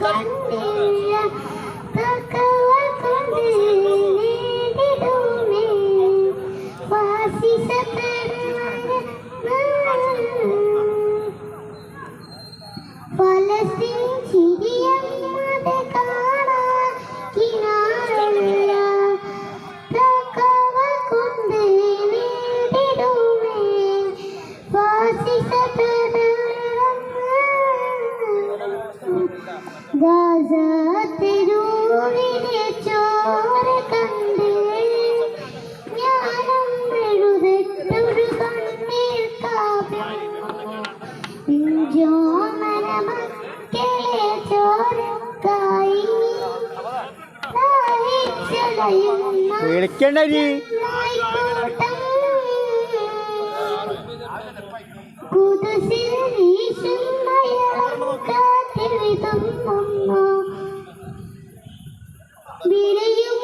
കണ്ടില്ല തക്കവ കൊണ്ട് നേടിടുമേ ഫലസ്തീൻ ചിരിയമ്മത് കാണാൻ കിനാറില്ല തക്കവ കൊണ്ട് നേടിടുമേ ഗാസ തെരുവിലെ ചോര കണ്ട് ജ്ഞാനം എഴുതത്തൊരു കണ്ണീർ കാവ്യം ജോമന മക്കളെ ചോരക്കായി കുതിസിൽ വീശും മയളം കാറ്റിൽ വിതുമ്പുന്നു വിരയും